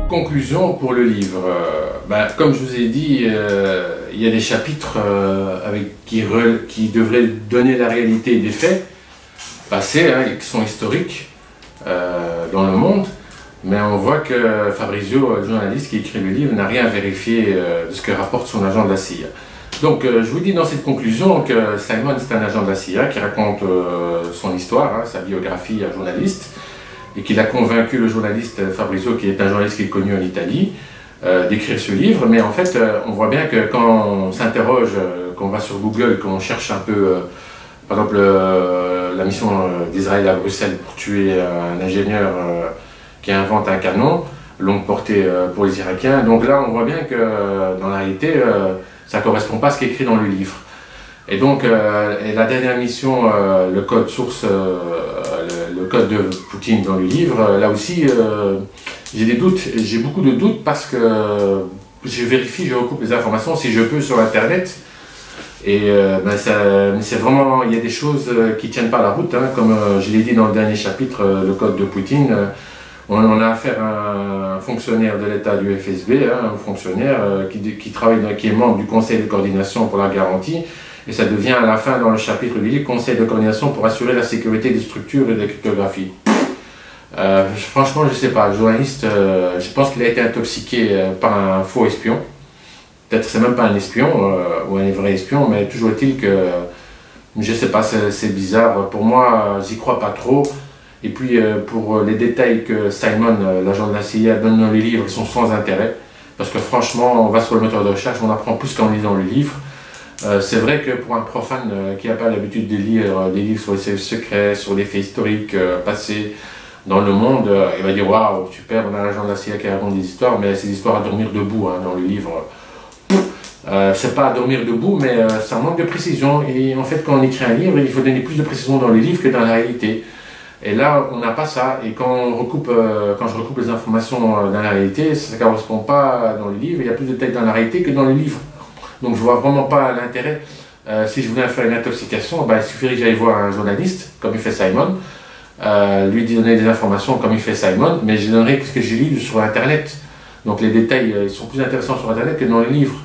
Conclusion pour le livre. Comme je vous ai dit, il y a des chapitres qui devraient donner la réalité des faits passés, qui sont historiques dans le monde. Mais on voit que Fabrizio, le journaliste qui écrit le livre, n'a rien vérifié de ce que rapporte son agent de la CIA. Donc je vous dis dans cette conclusion que Simon c'est un agent de la CIA qui raconte son histoire, sa biographie à journaliste, et qu'il a convaincu le journaliste Fabrizio, qui est un journaliste qui est connu en Italie, d'écrire ce livre. Mais en fait, on voit bien que quand on s'interroge, qu'on va sur Google, qu'on cherche un peu, par exemple, la mission d'Israël à Bruxelles pour tuer un ingénieur qui invente un canon, longue portée pour les Irakiens. Donc là, on voit bien que dans la réalité, ça ne correspond pas à ce qui est écrit dans le livre. Et donc, la dernière mission, le code source, le code de Poutine dans le livre, là aussi, j'ai des doutes, j'ai beaucoup de doutes parce que je vérifie, je recoupe les informations si je peux sur Internet. Et c'est vraiment, il y a des choses qui ne tiennent pas la route, comme je l'ai dit dans le dernier chapitre, le code de Poutine. On a affaire à un fonctionnaire de l'État du FSB, un fonctionnaire qui travaille, qui est membre du Conseil de coordination pour la garantie, et ça devient à la fin dans le chapitre du livre Conseil de coordination pour assurer la sécurité des structures et de la cryptographie. Franchement, je ne sais pas, le journaliste, je pense qu'il a été intoxiqué par un faux espion. Peut-être que c'est même pas un espion ou un vrai espion, mais toujours est-il que, je ne sais pas, c'est bizarre. Pour moi, j'y crois pas trop. Et puis pour les détails que Simon, l'agent de la CIA, donne dans les livres, ils sont sans intérêt. Parce que franchement, on va sur le moteur de recherche, on apprend plus qu'en lisant le livre. C'est vrai que pour un profane qui n'a pas l'habitude de lire des livres sur les services secrets, sur les faits historiques passés dans le monde, il va dire waouh, super, on a un agent de la CIA qui raconte des histoires, mais ces histoires à dormir debout dans le livre. C'est pas à dormir debout, mais ça manque de précision. Et en fait, quand on écrit un livre, il faut donner plus de précision dans le livre que dans la réalité. Et là, on n'a pas ça. Et quand je recoupe les informations dans la réalité, ça ne correspond pas dans le livre. Il y a plus de texte dans la réalité que dans le livre. Donc je ne vois vraiment pas l'intérêt. Si je voulais faire une intoxication, il suffirait que j'aille voir un journaliste, comme il fait Simon, lui donner des informations comme il fait Simon, mais je donnerai ce que j'ai lu sur Internet. Donc les détails ils sont plus intéressants sur Internet que dans le livre.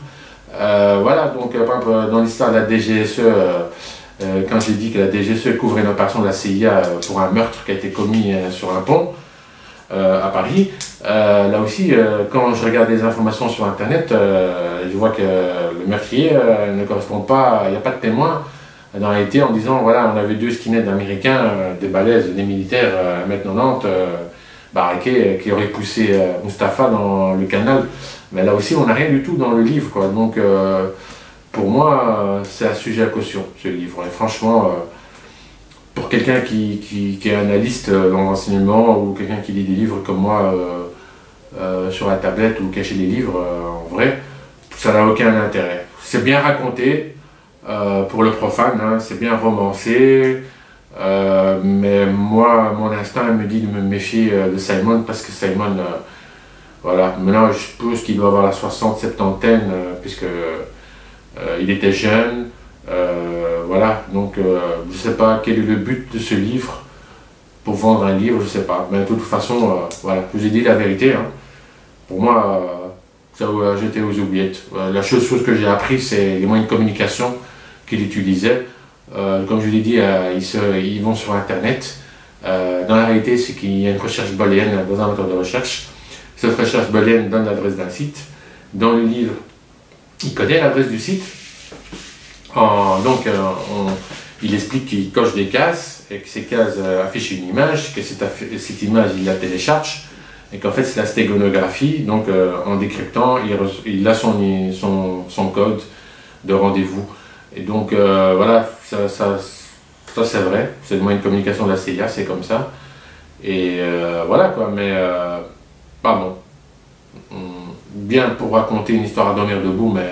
Voilà, donc par exemple, dans l'histoire de la DGSE, quand j'ai dit que la DGSE couvrait une opération de la CIA pour un meurtre qui a été commis sur un pont à Paris, là aussi, quand je regarde des informations sur Internet, je vois que le meurtrier ne correspond pas, il n'y a pas de témoin dans la réalité en disant, voilà, on avait deux skinheads américains, des balaises, des militaires 1m90, baraqués, qui auraient poussé Mustapha dans le canal. Mais là aussi, on n'a rien du tout dans le livre, quoi. Donc, pour moi, c'est un sujet à caution, ce livre. Et franchement, pour quelqu'un qui est analyste dans l'enseignement ou quelqu'un qui lit des livres comme moi sur la tablette ou cacher des livres en vrai, ça n'a aucun intérêt. C'est bien raconté pour le profane, c'est bien romancé, mais moi, mon instinct me dit de me méfier de Simon parce que Simon, voilà, maintenant je suppose qu'il doit avoir la 60-70, puisque il était jeune. Voilà, donc je ne sais pas quel est le but de ce livre, pour vendre un livre, je ne sais pas. Mais de toute façon, voilà, je vous ai dit la vérité. Pour moi, ça va jeter aux oubliettes. La chose que j'ai appris, c'est les moyens de communication qu'il utilisait. Comme je l'ai dit, ils vont sur Internet. Dans la réalité, c'est qu'il y a une recherche booléenne dans un moteur de recherche. Cette recherche booléenne donne l'adresse d'un site. Dans le livre, il connaît l'adresse du site. Il explique qu'il coche des cases et que ces cases affichent une image, que cette image il la télécharge et qu'en fait c'est la stégonographie. Donc en décryptant, il a son code de rendez-vous. Et donc voilà, ça c'est vrai, c'est le moyen de communication de la CIA, c'est comme ça. Et voilà quoi, mais pardon. Bien pour raconter une histoire à dormir debout, mais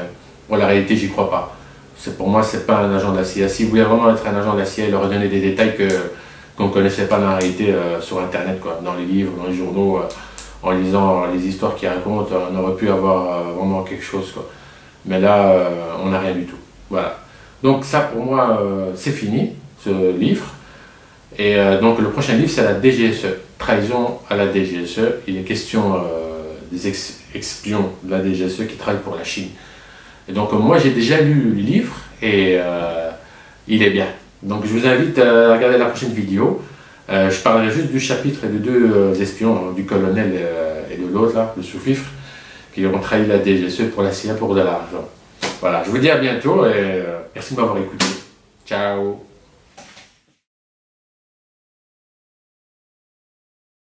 pour la réalité j'y crois pas. Pour moi, c'est pas un agent de la CIA. S'il voulait vraiment être un agent de la CIA, il aurait donné des détails qu'on ne connaissait pas dans la réalité sur Internet, quoi, dans les livres, dans les journaux, en lisant les histoires qu'il raconte, on aurait pu avoir vraiment quelque chose, quoi. Mais là, on n'a rien du tout. Voilà. Donc ça, pour moi, c'est fini, ce livre. Et donc le prochain livre, c'est la DGSE, Trahison à la DGSE. Il est question des ex-espions de la DGSE qui travaillent pour la Chine. Et donc moi j'ai déjà lu le livre et il est bien. Donc je vous invite à regarder la prochaine vidéo. Je parlerai juste du chapitre et de deux espions, du colonel et de l'autre, là, le sous-fifre, qui ont trahi la DGSE pour la CIA pour de l'argent. Voilà, je vous dis à bientôt et merci de m'avoir écouté. Ciao.